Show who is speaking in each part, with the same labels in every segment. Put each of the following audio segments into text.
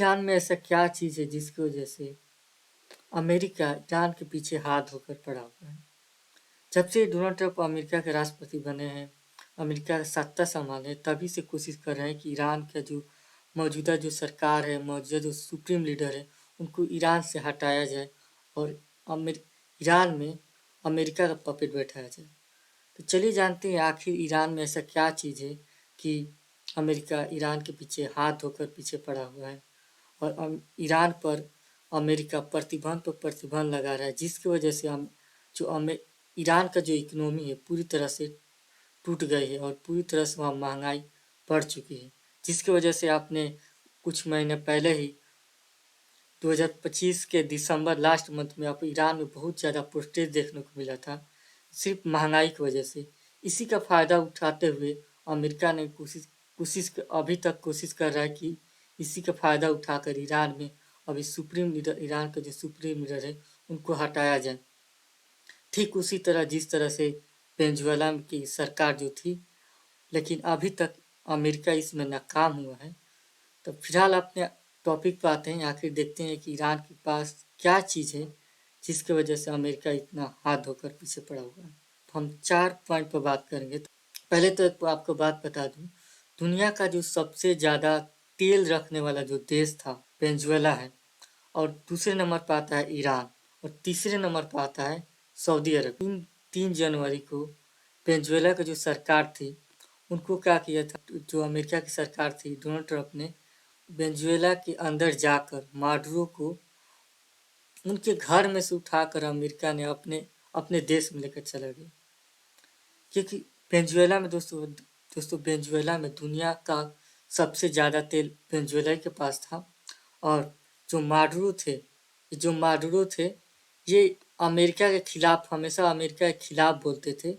Speaker 1: Iran में ऐसा क्या चीज़ है जिसकी वजह से अमेरिका ईरान के पीछे हाथ धोकर पड़ा हुआ है। जब से डोनाल्ड ट्रंप अमेरिका के राष्ट्रपति बने हैं, अमेरिका का सत्ता संभाले, तभी से कोशिश कर रहे हैं कि ईरान का जो मौजूदा जो सरकार है, मौजूदा जो सुप्रीम लीडर है, उनको ईरान से हटाया जाए और ईरान में अमेरिका का पपेट बैठाया जाए। तो चलिए जानते हैं आखिर ईरान में ऐसा क्या चीज़ है कि अमेरिका ईरान के पीछे हाथ धोकर पीछे पड़ा हुआ है और ईरान पर अमेरिका प्रतिबंध पर प्रतिबंध लगा रहा है, जिसकी वजह से हम जो ईरान का जो इकोनॉमी है पूरी तरह से टूट गई है और पूरी तरह से वहाँ महंगाई बढ़ चुकी है, जिसकी वजह से आपने कुछ महीने पहले ही 2025 के दिसंबर लास्ट मंथ में आप ईरान में बहुत ज़्यादा प्रोटेस्ट देखने को मिला था, सिर्फ महंगाई की वजह से। इसी का फ़ायदा उठाते हुए अमेरिका ने अभी तक कोशिश कर रहा है कि इसी का फ़ायदा उठाकर ईरान में अभी ईरान का जो सुप्रीम लीडर है उनको हटाया जाए। ठीक उसी तरह जिस तरह से वेनेजुएला की सरकार जो थी, लेकिन अभी तक अमेरिका इसमें नाकाम हुआ है। तो फिलहाल अपने टॉपिक पर आते हैं, आखिर देखते हैं कि ईरान के पास क्या चीज़ है जिसकी वजह से अमेरिका इतना हाथ धोकर पीछे पड़ा हुआ है। तो हम 4 पॉइंट पर बात करेंगे। तो पहले तो एक आपको बात बता दूं, दुनिया का जो सबसे ज़्यादा तेल रखने वाला जो देश था वेनेजुएला है, और दूसरे नंबर पर आता है ईरान, और तीसरे नंबर पर आता है सऊदी अरब। 3 जनवरी को वेनेजुएला की जो सरकार थी उनको क्या किया था, जो अमेरिका की सरकार थी, डोनाल्ड ट्रंप ने वेनेजुएला के अंदर जाकर माडुरो को उनके घर में से उठाकर अमेरिका ने अपने अपने देश में लेकर चला गया। क्योंकि वेनेजुएला में दोस्तों वेनेजुएला में दुनिया का सबसे ज़्यादा तेल वेनेजुएला के पास था, और जो माडुरो थे ये अमेरिका के खिलाफ, हमेशा अमेरिका के खिलाफ बोलते थे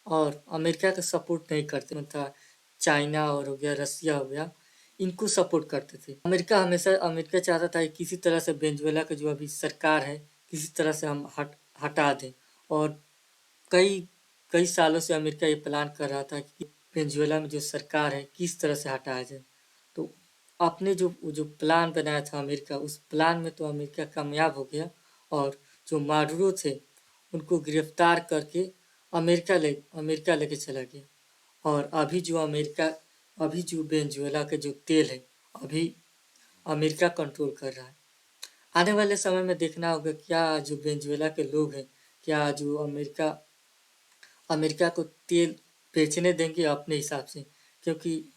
Speaker 1: और अमेरिका का सपोर्ट नहीं करते, मतलब चाइना और हो गया, रसिया हो गया, इनको सपोर्ट करते थे। अमेरिका चाहता था कि किसी तरह से वेनेजुएला का जो अभी सरकार है किसी तरह से हम हटा दें, और कई कई सालों से अमेरिका ये प्लान कर रहा था कि वेनेजुएला में जो सरकार है किस तरह से हटाया जाए। तो आपने जो जो प्लान बनाया था अमेरिका, उस प्लान में तो अमेरिका कामयाब हो गया और जो माडुरो थे उनको गिरफ्तार करके अमेरिका लेके चला गया। और अभी जो वेनेजुएला के जो तेल है अभी अमेरिका कंट्रोल कर रहा है। आने वाले समय में देखना होगा क्या जो वेनेजुएला के लोग हैं, क्या जो अमेरिका को तेल बेचने देंगे अपने हिसाब से, क्योंकि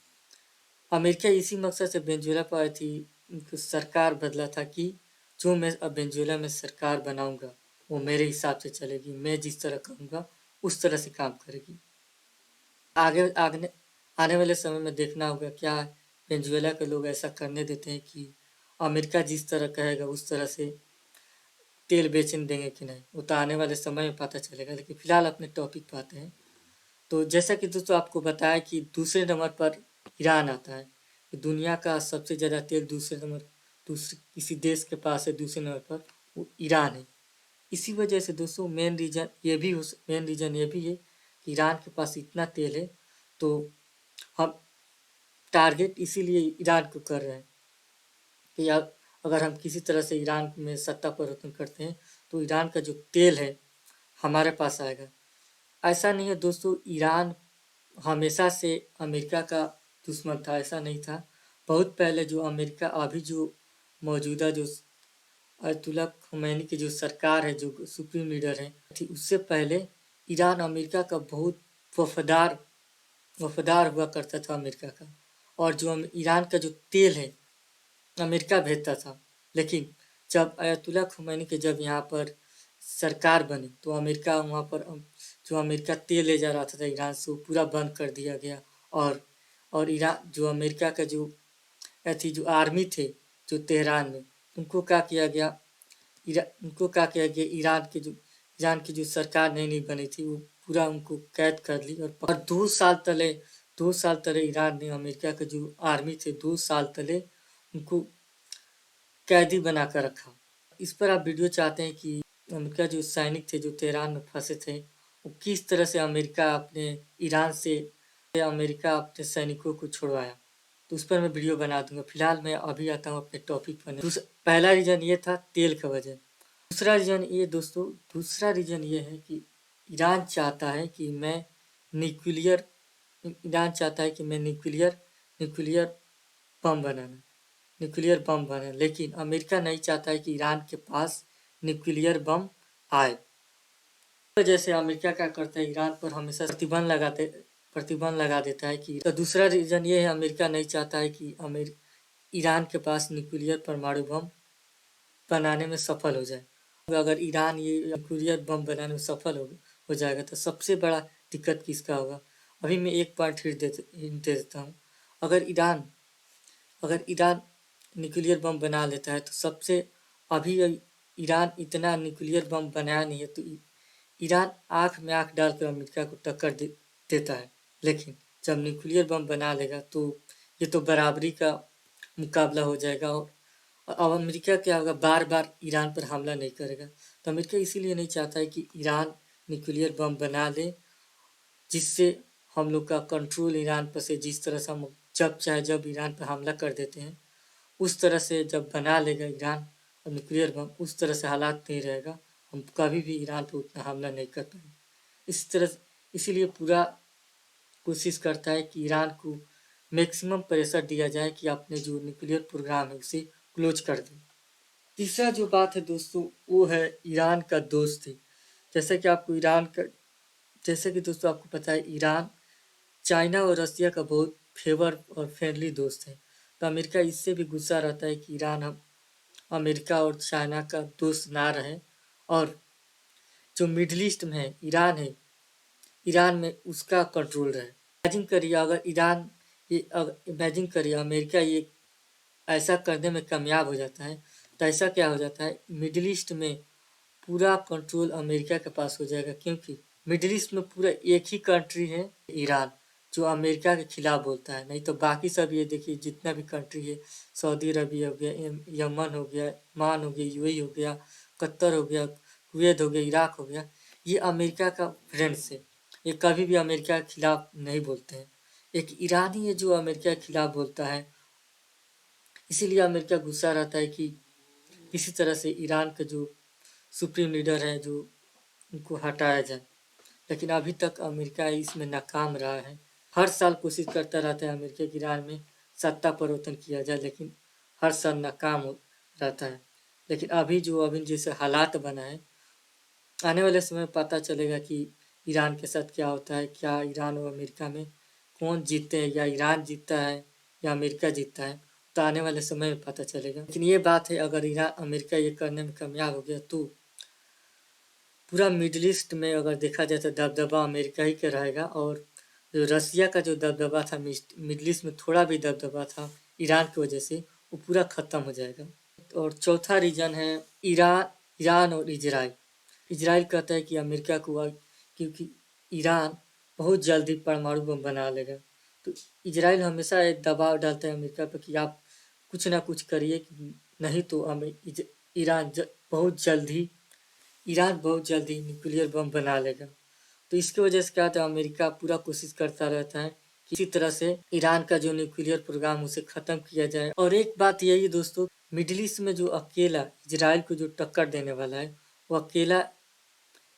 Speaker 1: अमेरिका इसी मकसद से वेनेजुएला पर आई थी, उनको सरकार बदला था कि जो मैं अब वेनेजुएला में सरकार बनाऊंगा वो मेरे हिसाब से चलेगी, मैं जिस तरह कहूँगा उस तरह से काम करेगी। आगे आने वाले समय में देखना होगा क्या वेनेजुएला के लोग ऐसा करने देते हैं कि अमेरिका जिस तरह कहेगा उस तरह से तेल बेचने देंगे कि नहीं, वो तो आने वाले समय में पता चलेगा। लेकिन फिलहाल अपने टॉपिक पर आते हैं। तो जैसा कि दोस्तों आपको बताया कि दूसरे नंबर पर ईरान आता है, कि दुनिया का सबसे ज़्यादा तेल दूसरे किसी देश के पास है, दूसरे नंबर पर वो ईरान है। इसी वजह से दोस्तों मेन रीज़न ये भी है कि ईरान के पास इतना तेल है, तो हम टारगेट इसीलिए ईरान को कर रहे हैं कि अगर हम किसी तरह से ईरान में सत्ता परिवर्तन करते हैं तो ईरान का जो तेल है हमारे पास आएगा। ऐसा नहीं है दोस्तों, ईरान हमेशा से अमेरिका का दुश्मन था, ऐसा नहीं था। बहुत पहले जो अमेरिका अभी जो मौजूदा जो अयतुल्ला खुमैनी की जो सरकार है, जो सुप्रीम लीडर है थी, उससे पहले ईरान अमेरिका का बहुत वफादार वफादार हुआ करता था अमेरिका का, और जो ईरान का जो तेल है अमेरिका भेजता था। लेकिन जब अयतुल्ला खुमैनी के जब यहाँ पर सरकार बनी तो अमेरिका वहाँ पर जो अमेरिका तेल ले जा रहा था ईरान से वो पूरा बंद कर दिया गया, और ईरान जो अमेरिका का जो जो आर्मी थे जो तेहरान में, उनको क्या किया गया ईरान की जो सरकार नई नई बनी थी वो पूरा उनको कैद कर ली, और 2 साल तले ईरान ने अमेरिका के जो आर्मी थे 2 साल तले उनको कैदी बना कर रखा। इस पर आप वीडियो चाहते हैं कि अमेरिका जो सैनिक थे जो तेहरान में फंसे थे वो किस तरह से अमेरिका अपने सैनिकों को छुड़वाया। तो उस पर मैं वीडियो बना दूंगा। फिलहाल मैं अभी आता हूँ अपने टॉपिक पर। पहला रीज़न ये था तेल का वजह। दूसरा रीज़न ये दोस्तों, दूसरा रीज़न ये है कि ईरान चाहता है कि मैं न्यूक्लियर ईरान चाहता है कि मैं न्यूक्लियर बम बनाना न्यूक्लियर बम बने, लेकिन अमेरिका नहीं चाहता है कि ईरान के पास न्यूक्लियर बम आए। वजह से अमेरिका क्या करता है, ईरान पर हमेशा प्रतिबंध लगा देता है कि। तो दूसरा रीज़न ये है, अमेरिका नहीं चाहता है कि ईरान के पास न्यूक्लियर परमाणु बम बनाने में सफल हो जाए। अगर ईरान ये न्यूक्लियर बम बनाने में सफल हो जाएगा तो सबसे बड़ा दिक्कत किसका होगा। अभी मैं एक पॉइंट हिंट दे देता हूँ। अगर ईरान न्यूक्लियर बम बना लेता है तो सबसे अभी ईरान इतना न्यूक्लियर बम बनाया नहीं है, तो ईरान आँख में आँख डालकर अमेरिका को टक्कर देता है। लेकिन जब न्यूक्लियर बम बना लेगा तो ये तो बराबरी का मुकाबला हो जाएगा, और अब अमेरिका क्या होगा, बार बार ईरान पर हमला नहीं करेगा। तो अमेरिका इसीलिए नहीं चाहता है कि ईरान न्यूक्लियर बम बना ले, जिससे हम लोग का कंट्रोल ईरान पर से, जिस तरह से हम जब चाहे जब ईरान पर हमला कर देते हैं, उस तरह से जब बना लेगा ईरान न्यूक्लियर बम, उस तरह से हालात नहीं रहेगा, हम कभी भी ईरान पर उतना हमला नहीं कर पाएंगे। इसीलिए पूरा कोशिश करता है कि ईरान को मैक्सिमम प्रेशर दिया जाए कि अपने जो न्यूक्लियर प्रोग्राम है उसे क्लोज कर दे। तीसरा जो बात है दोस्तों, वो है ईरान का दोस्ती। जैसे कि दोस्तों आपको पता है, ईरान चाइना और रसिया का बहुत फेवर और फ्रेंडली दोस्त है। तो अमेरिका इससे भी गुस्सा रहता है कि ईरान हम अमेरिका और चाइना का दोस्त ना रहे, और जो मिडिल ईस्ट में है ईरान में उसका कंट्रोल रहे। इमेजिन करिए अमेरिका ये ऐसा करने में कामयाब हो जाता है, तो ऐसा क्या हो जाता है, मिडिल ईस्ट में पूरा कंट्रोल अमेरिका के पास हो जाएगा। क्योंकि मिडिल ईस्ट में पूरा एक ही कंट्री है, ईरान, जो अमेरिका के खिलाफ बोलता है। नहीं तो बाकी सब ये देखिए जितना भी कंट्री है, सऊदी अरबिया हो गया, यमन हो गया, मान हो गया, यूएई हो गया, कतर हो गया, कुवैत हो गया, इराक हो गया, ये अमेरिका का फ्रेंड्स है। ये कभी भी अमेरिका के खिलाफ नहीं बोलते हैं। एक ईरान ही है जो अमेरिका के खिलाफ बोलता है। इसीलिए अमेरिका गुस्सा रहता है कि किसी तरह से ईरान के जो सुप्रीम लीडर है जो उनको हटाया जाए। लेकिन अभी तक अमेरिका इसमें नाकाम रहा है। हर साल कोशिश करता रहता है अमेरिका की ईरान में सत्ता परिवर्तन किया जाए, लेकिन हर साल नाकाम रहता है। लेकिन अभी जैसे हालात बना है, आने वाले समय में पता चलेगा कि ईरान के साथ क्या होता है, क्या ईरान और अमेरिका में कौन जीतते हैं, या ईरान जीतता है या अमेरिका जीतता है, तो आने वाले समय में पता चलेगा। लेकिन ये बात है, अगर अमेरिका ये करने में कामयाब हो गया तो पूरा मिडिल ईस्ट में अगर देखा जाए तो दबदबा अमेरिका ही का रहेगा, और जो रसिया का जो दबदबा था मिडिल ईस्ट में, थोड़ा भी दबदबा था ईरान की वजह से, वो पूरा ख़त्म हो जाएगा। और चौथा रीजन है ईरान और इजराइल कहता है कि अमेरिका को, क्योंकि ईरान बहुत जल्दी परमाणु बम बना लेगा, तो इजराइल हमेशा एक दबाव डालता है अमेरिका पर कि आप कुछ ना कुछ करिए, नहीं तो हमें ईरान बहुत जल्दी न्यूक्लियर बम बना लेगा। तो इसकी वजह से क्या होता है, अमेरिका पूरा कोशिश करता रहता है कि किसी तरह से ईरान का जो न्यूक्लियर प्रोग्राम उसे ख़त्म किया जाए। और एक बात यही दोस्तों, मिडिल ईस्ट में जो अकेला इजराइल को जो टक्कर देने वाला है, वो अकेला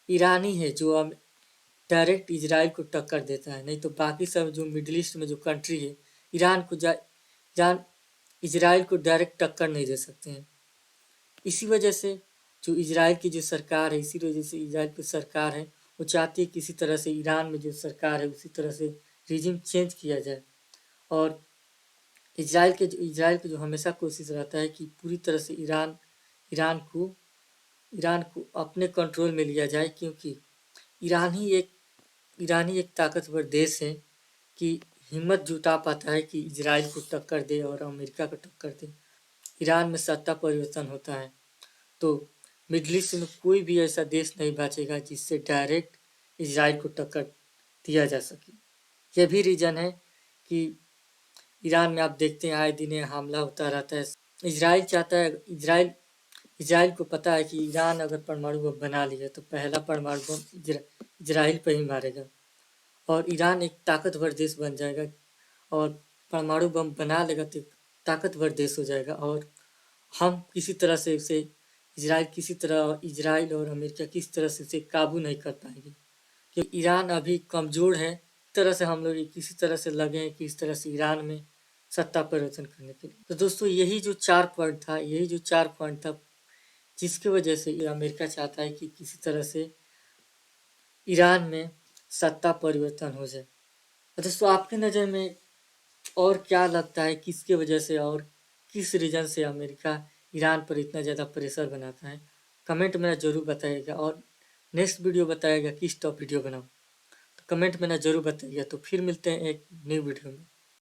Speaker 1: ईरान ही है जो डायरेक्ट इजराइल को टक्कर देता है। नहीं तो बाकी सब जो मिडिल ईस्ट में जो कंट्री है, ईरान इजराइल को डायरेक्ट टक्कर नहीं दे सकते हैं। इसी वजह से जो इजराइल की जो सरकार है, इसी वजह से इजराइल की सरकार है, वो चाहती है किसी तरह से ईरान में जो सरकार है उसी तरह से रिजिम चेंज किया जाए। और इजराइल के जो हमेशा कोशिश रहता है कि पूरी तरह से ईरान को अपने कंट्रोल में लिया जाए, क्योंकि ईरान ही एक ताकतवर देश है कि हिम्मत जुटा पाता है कि इजराइल को टक्कर दे और अमेरिका को टक्कर दे। ईरान में सत्ता परिवर्तन होता है तो मिडिल ईस्ट में कोई भी ऐसा देश नहीं बचेगा जिससे डायरेक्ट इजराइल को टक्कर दिया जा सके। यह भी रीज़न है कि ईरान में आप देखते हैं आए दिन हमला होता रहता है। इजराइल को पता है कि ईरान अगर परमाणु बम बना लिया तो पहला परमाणु बम इजराइल पर ही मारेगा, और ईरान एक ताकतवर देश बन जाएगा। और परमाणु बम बना लेगा तो एक ताकतवर देश हो जाएगा, और हम किसी तरह से उसे इजराइल और अमेरिका किस तरह से उसे काबू नहीं कर पाएंगे, क्योंकि ईरान अभी कमज़ोर है। इस तरह से हम लोग किसी तरह से लगे हैं कि इस तरह से ईरान में सत्ता परिवर्तन करने के लिए। तो दोस्तों यही जो 4 पॉइंट था जिसकी वजह से ये अमेरिका चाहता है कि किसी तरह से ईरान में सत्ता परिवर्तन हो जाए। तो दोस्तों आपके नज़र में और क्या लगता है, किसके वजह से और किस रीजन से अमेरिका ईरान पर इतना ज़्यादा प्रेशर बनाता है? कमेंट में ज़रूर बताइएगा, और नेक्स्ट वीडियो बताइएगा किस टॉप वीडियो बनाऊँ, तो कमेंट में ज़रूर बताइएगा। तो फिर मिलते हैं एक न्यू वीडियो में।